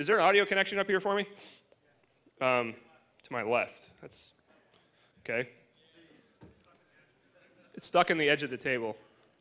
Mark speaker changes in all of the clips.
Speaker 1: is there an audio connection up here for me? To my left. That's okay. It's stuck in the edge of the table.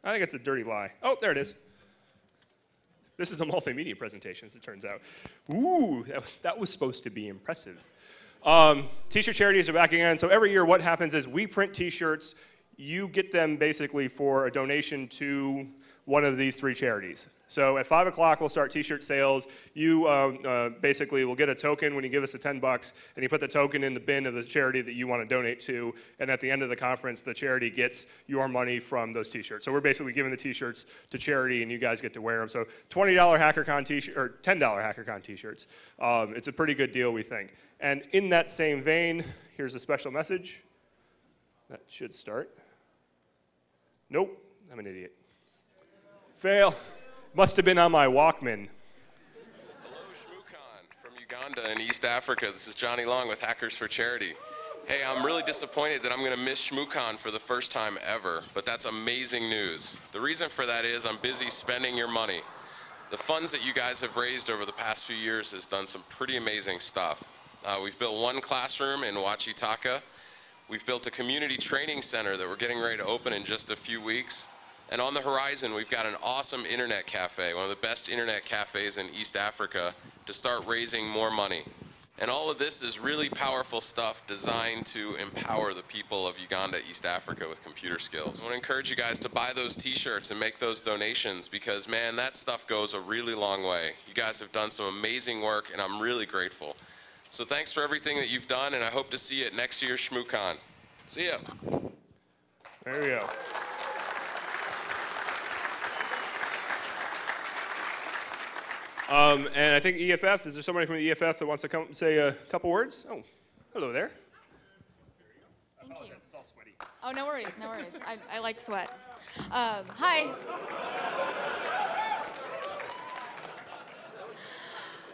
Speaker 1: I think it's a dirty lie. Oh, there it is. This is a multimedia presentation, as it turns out. Ooh, that was supposed to be impressive. T-shirt charities are back again. So every year what happens is we print T-shirts. You get them basically for a donation to one of these 3 charities. So at 5 o'clock, we'll start T-shirt sales. You basically will get a token when you give us the $10, and you put the token in the bin of the charity that you want to donate to, and at the end of the conference, the charity gets your money from those T-shirts. So we're basically giving the T-shirts to charity, and you guys get to wear them. So $20 HackerCon T-shirt, or $10 HackerCon T-shirts. It's a pretty good deal, we think. And in that same vein, here's a special message. That should start. Nope, I'm an idiot. Fail. Must have been on my Walkman.
Speaker 2: Hello, Shmookan from Uganda in East Africa. This is Johnny Long with Hackers for Charity. Hey, I'm really disappointed that I'm going to miss Shmookan for the first time ever, but that's amazing news. The reason for that is I'm busy spending your money. The funds that you guys have raised over the past few years has done some pretty amazing stuff. We've built 1 classroom in Wachitaka. We've built a community training center that we're getting ready to open in just a few weeks. And on the horizon, we've got an awesome internet cafe, one of the best internet cafes in East Africa, to start raising more money. And all of this is really powerful stuff designed to empower the people of Uganda, East Africa with computer skills. I want to encourage you guys to buy those T-shirts and make those donations because, man, that stuff goes a really long way. You guys have done some amazing work, and I'm really grateful. So thanks for everything that you've done, and I hope to see you at next year's Shmookan. See ya.
Speaker 1: There we go. And I think EFF, is there somebody from the EFF that wants to come say a couple words? Oh, hello there.
Speaker 3: Thank you. It's all sweaty. Oh, no worries, no worries. I like sweat. Hi.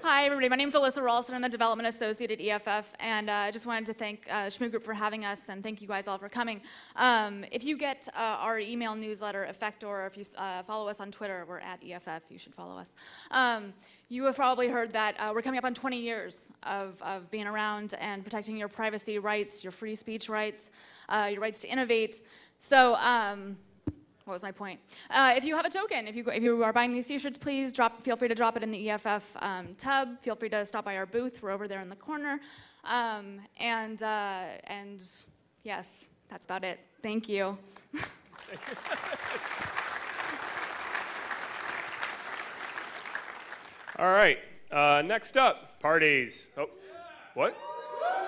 Speaker 3: Hi, everybody. My name is Alyssa Ralston. I'm the Development Associate at EFF, and I just wanted to thank Shmoo Group for having us, and thank you guys all for coming. If you get our email newsletter, Effector, or if you follow us on Twitter, we're at EFF. You should follow us. You have probably heard that we're coming up on 20 years of being around and protecting your privacy rights, your free speech rights, your rights to innovate. So. What was my point? If you have a token, if you are buying these T-shirts, please feel free to drop it in the EFF tub. Feel free to stop by our booth. We're over there in the corner. And yes, that's about it. Thank you.
Speaker 1: All right. Next up, parties. Oh, what?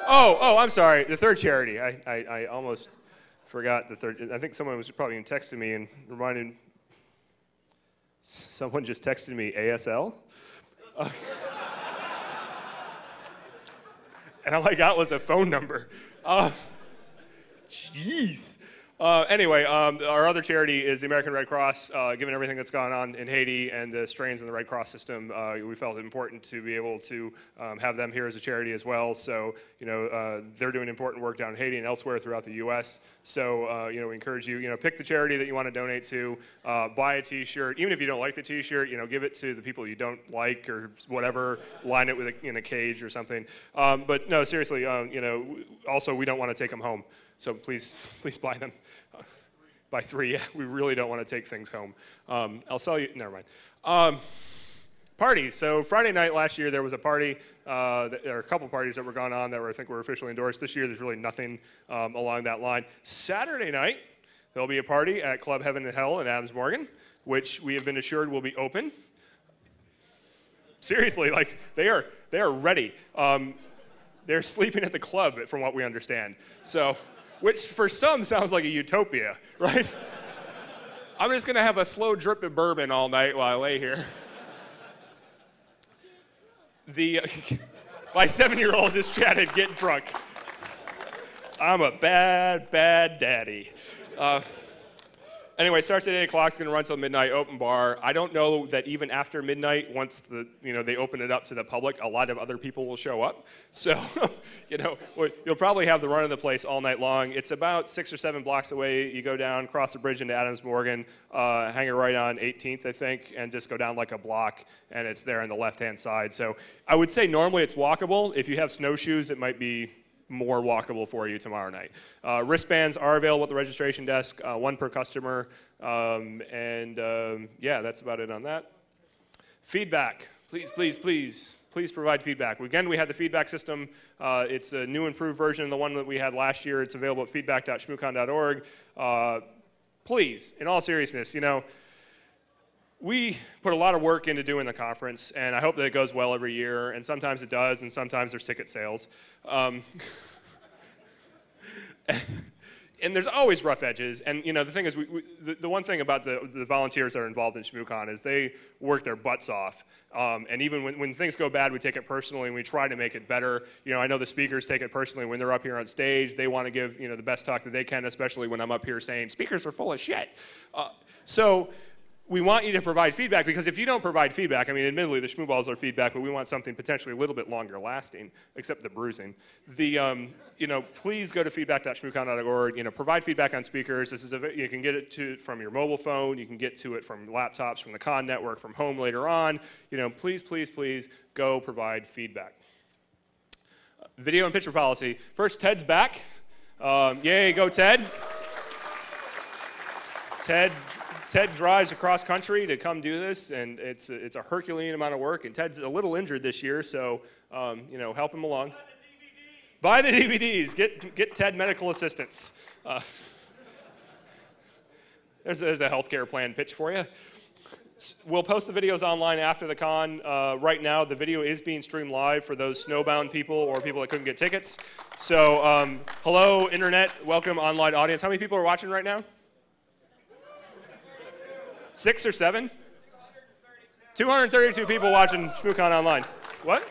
Speaker 1: Oh, I'm sorry. The third charity. I almost forgot the third. I think someone was probably texting me and reminded. Someone just texted me ASL. And all I got was a phone number. Jeez. Anyway, our other charity is the American Red Cross. Given everything that's gone on in Haiti and the strains in the Red Cross system, we felt it important to be able to have them here as a charity as well. So, they're doing important work down in Haiti and elsewhere throughout the U.S. So, we encourage you, pick the charity that you want to donate to, buy a T-shirt. Even if you don't like the T-shirt, give it to the people you don't like or whatever. Line it with in a cage or something. But no, seriously, also we don't want to take them home. So please buy them. Buy 3. Yeah, we really don't want to take things home. I'll sell you. Never mind. Parties. So Friday night last year there was a party. There are a couple parties that were going on that I think were officially endorsed. This year there's really nothing along that line. Saturday night there'll be a party at Club Heaven and Hell in Adams Morgan, which we have been assured will be open. Seriously, like they are ready. They're sleeping at the club, from what we understand. So. Which for some sounds like a utopia, right? I'm just gonna have a slow drip of bourbon all night while I lay here. My 7-year-old just chatted, get drunk. I'm a bad, bad daddy. Anyway, starts at 8 o'clock. It's going to run till midnight. Open bar. I don't know that even after midnight, once they open it up to the public, a lot of other people will show up. So, you'll probably have the run of the place all night long. It's about 6 or 7 blocks away. You go down, cross the bridge into Adams Morgan, hang a right on 18th, I think, and just go down like a block, and it's there on the left-hand side. So, I would say normally it's walkable. If you have snowshoes, it might be more walkable for you tomorrow night. Wristbands are available at the registration desk, 1 per customer, yeah, that's about it on that. Feedback, please provide feedback. Again, we had the feedback system. It's a new improved version of the one that we had last year. It's available at feedback.shmoocon.org. Please, in all seriousness, we put a lot of work into doing the conference, and I hope that it goes well every year, and sometimes it does, and sometimes there's ticket sales. And there's always rough edges, and the thing is, the one thing about the volunteers that are involved in ShmooCon is they work their butts off, and even when things go bad, we take it personally, and we try to make it better. I know the speakers take it personally when they're up here on stage. They want to give the best talk that they can, especially when I'm up here saying, speakers are full of shit. So we want you to provide feedback, because if you don't provide feedback, I mean, admittedly, the Shmooballs are feedback, but we want something potentially a little bit longer lasting, except the bruising. Please go to feedback.shmoocon.org. Provide feedback on speakers. You can get it from your mobile phone. You can get to it from laptops, from the Con Network, from home later on. Please go provide feedback. Video and picture policy. First, Ted's back. Yay, go Ted. Ted drives across country to come do this, and it's a Herculean amount of work, and Ted's a little injured this year, so help him along. Buy the DVDs. Get Ted medical assistance. There's a healthcare plan pitch for you. We'll post the videos online after the con. Right now, the video is being streamed live for those snowbound people or people that couldn't get tickets. So, hello, Internet. Welcome, online audience. How many people are watching right now? 6 or 7? 232 people watching ShmooCon online. What?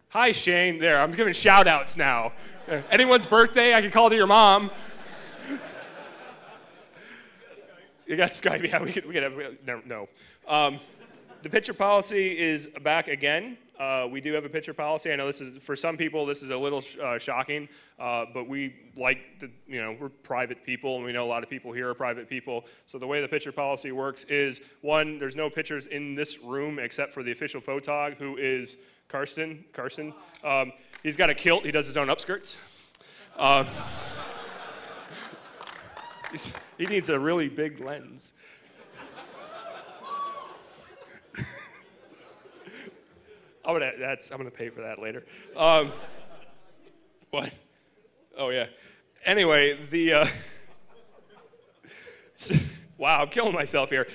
Speaker 1: Hi, Shane. There, I'm giving shout-outs now. Anyone's birthday, I can call to your mom. You got Skype? Yeah, we could have, no. The picture policy is back again. We do have a picture policy. I know this is, for some people, this is a little shocking, but we like we're private people, and we know a lot of people here are private people. So the way the picture policy works is, 1, there's no pictures in this room except for the official photog, who is Carson. He's got a kilt. He does his own upskirts. He needs a really big lens. I'm gonna pay for that later. What? Oh yeah. Anyway, wow, I'm killing myself here.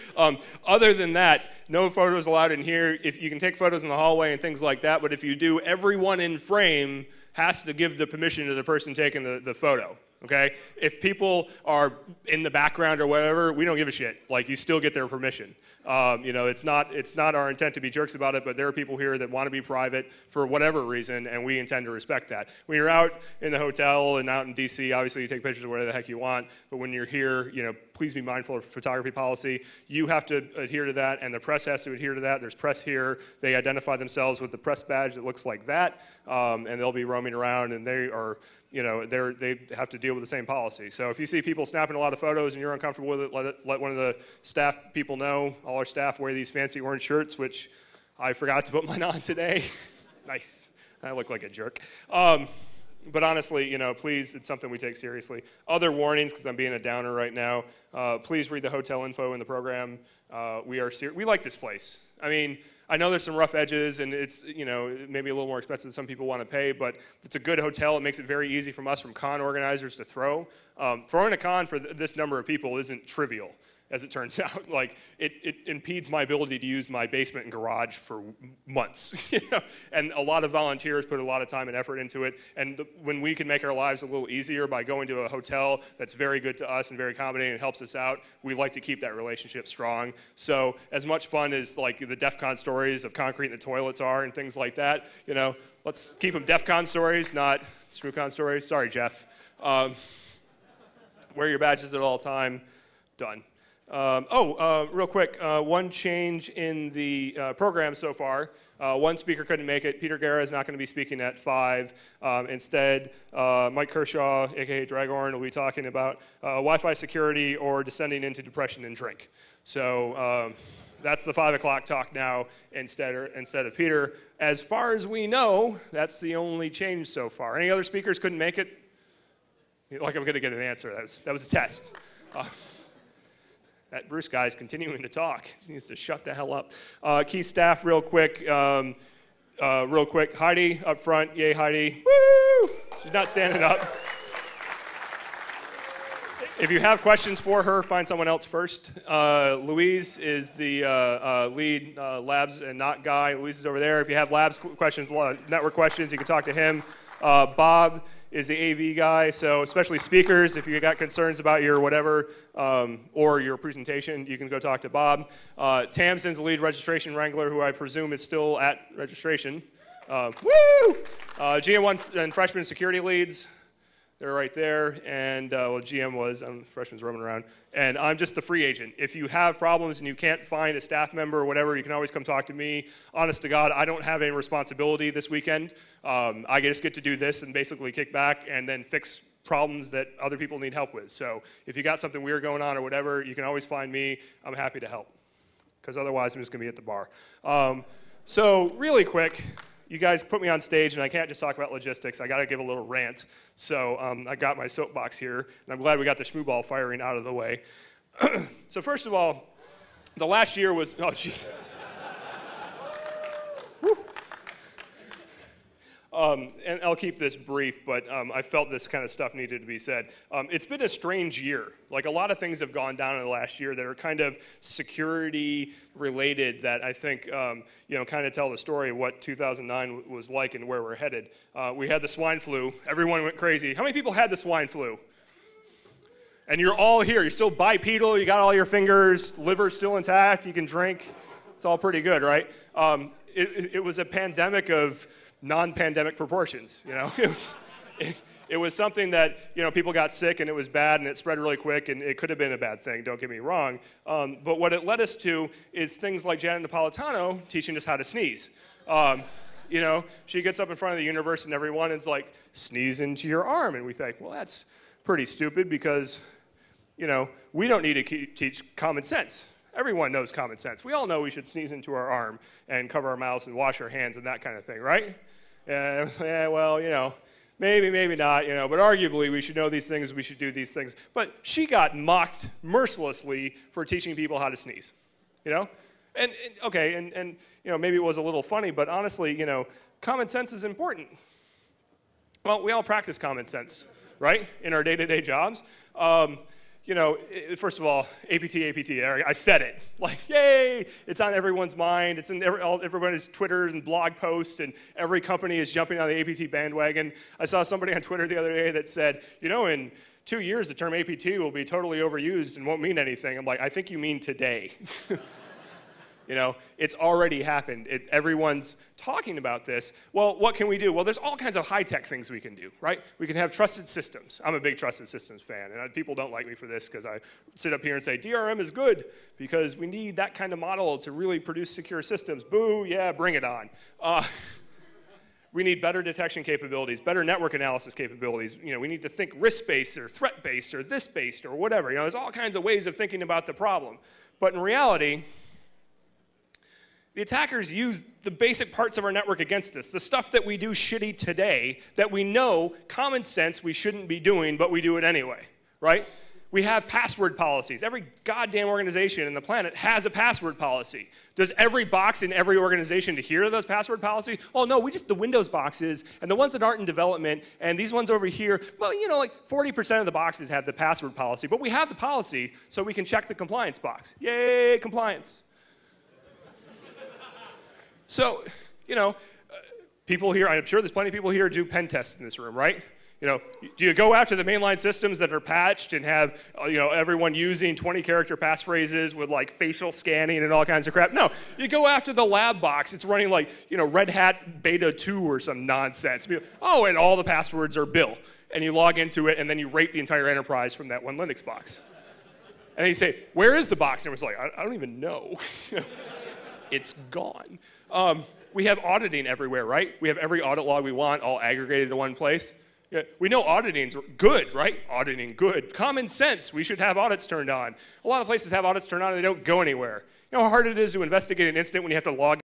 Speaker 1: Other than that, no photos allowed in here. If you can take photos in the hallway and things like that, but if you do, everyone in frame has to give the permission to the person taking the photo. Okay? If people are in the background or whatever, we don't give a shit. Like, you still get their permission. It's not our intent to be jerks about it, but there are people here that want to be private for whatever reason, and we intend to respect that. When you're out in the hotel and out in DC, obviously you take pictures of whatever the heck you want, but when you're here, please be mindful of photography policy. You have to adhere to that, and the press has to adhere to that. There's press here. They identify themselves with the press badge that looks like that, and they'll be roaming around, and they are they have to deal with the same policy. So if you see people snapping a lot of photos and you're uncomfortable with it, let one of the staff people know. All our staff wear these fancy orange shirts, which I forgot to put mine on today. Nice. I look like a jerk. But honestly, please, it's something we take seriously. Other warnings, because I'm being a downer right now. Please read the hotel info in the program. We like this place. I mean, I know there's some rough edges, and it's maybe a little more expensive than some people want to pay, but it's a good hotel. It makes it very easy from us, from con organizers, to throw. Throwing a con for this number of people isn't trivial, as it turns out. Like, it impedes my ability to use my basement and garage for months. And a lot of volunteers put a lot of time and effort into it. And when we can make our lives a little easier by going to a hotel that's very good to us and very accommodating and helps us out, we like to keep that relationship strong. So as much fun as like the DEF CON stories of concrete in the toilets are and things like that, let's keep them DEF CON stories, not ShmooCon stories. Sorry, Jeff. Wear your badges at all time. Done. Real quick, one change in the program so far. One speaker couldn't make it. Peter Guerra is not going to be speaking at 5. Instead, Mike Kershaw, aka Draghorn, will be talking about Wi-Fi security or descending into depression and drink. So that's the 5 o'clock talk now instead of Peter. As far as we know, that's the only change so far. Any other speakers couldn't make it? Like I'm going to get an answer. That was a test. That Bruce guy is continuing to talk. He needs to shut the hell up. Key staff, real quick. Heidi up front. Yay, Heidi. Woo! She's not standing up. If you have questions for her, find someone else first. Louise is the lead labs and NOC guy. Louise is over there. If you have labs questions, network questions, you can talk to him. Bob is the AV guy, so especially speakers, if you got concerns about your whatever or your presentation, you can go talk to Bob. Tamsin's the lead registration wrangler, who I presume is still at registration. Woo! GM1 and freshman security leads. They're right there, and GM was, freshman's roaming around, and I'm just the free agent. If you have problems and you can't find a staff member or whatever, you can always come talk to me. Honest to God, I don't have any responsibility this weekend. I just get to do this and basically kick back and then fix problems that other people need help with. So if you got something weird going on or whatever, you can always find me. I'm happy to help, because otherwise I'm just going to be at the bar. So really quick, you guys put me on stage, and I can't just talk about logistics. I got to give a little rant. So I got my soapbox here, and I'm glad we got the schmoo ball firing out of the way. So first of all, the last year was, oh, jeez. And I'll keep this brief, but I felt this kind of stuff needed to be said. It's been a strange year. Like, a lot of things have gone down in the last year that are kind of security related that I think, kind of tell the story of what 2009 was like and where we're headed. We had the swine flu. Everyone went crazy. How many people had the swine flu? And you're all here. You're still bipedal. You got all your fingers. Liver's still intact. You can drink. It's all pretty good, right? It was a pandemic of non-pandemic proportions, It was something that, people got sick and it was bad and it spread really quick, and it could have been a bad thing, don't get me wrong. But what it led us to is things like Janet Napolitano teaching us how to sneeze. She gets up in front of the universe and everyone is like, sneeze into your arm. And we think, well, that's pretty stupid because, we don't need to teach common sense. Everyone knows common sense. We all know we should sneeze into our arm and cover our mouths and wash our hands and that kind of thing, right? Maybe not, but arguably we should know these things, we should do these things. But she got mocked mercilessly for teaching people how to sneeze, And maybe it was a little funny, but honestly, common sense is important. Well, we all practice common sense, right, in our day-to-day jobs. First of all, APT, I said it. Like, yay, it's on everyone's mind. It's in everybody's Twitters and blog posts, and every company is jumping on the APT bandwagon. I saw somebody on Twitter the other day that said, in 2 years, the term APT will be totally overused and won't mean anything. I'm like, I think you mean today. It's already happened. Everyone's talking about this. Well, what can we do? Well, there's all kinds of high-tech things we can do, right? We can have trusted systems. I'm a big trusted systems fan, and people don't like me for this because I sit up here and say, DRM is good because we need that kind of model to really produce secure systems. Boo, yeah, bring it on. We need better detection capabilities, better network analysis capabilities. We need to think risk-based or threat-based or this-based or whatever. There's all kinds of ways of thinking about the problem. But in reality, the attackers use the basic parts of our network against us, the stuff that we do shitty today that we know, common sense, we shouldn't be doing, but we do it anyway, right? We have password policies. Every goddamn organization on the planet has a password policy. Does every box in every organization adhere to those password policies? Oh, no, the Windows boxes, and the ones that aren't in development, and these ones over here, well, like 40% of the boxes have the password policy, but we have the policy so we can check the compliance box. Yay, compliance. So, people here, I'm sure there's plenty of people here who do pen tests in this room, right? Do you go after the mainline systems that are patched and have, everyone using 20-character passphrases with, like, facial scanning and all kinds of crap? No, you go after the lab box. It's running, like, Red Hat Beta 2 or some nonsense. Oh, and all the passwords are Bill. and you log into it, and then you rate the entire enterprise from that one Linux box. And then you say, where is the box? And it was like, I don't even know. It's gone. We have auditing everywhere, right? We have every audit log we want all aggregated to one place. Yeah, we know auditing's good, right? Auditing, good. Common sense, we should have audits turned on. A lot of places have audits turned on and they don't go anywhere. You know how hard it is to investigate an incident when you have to log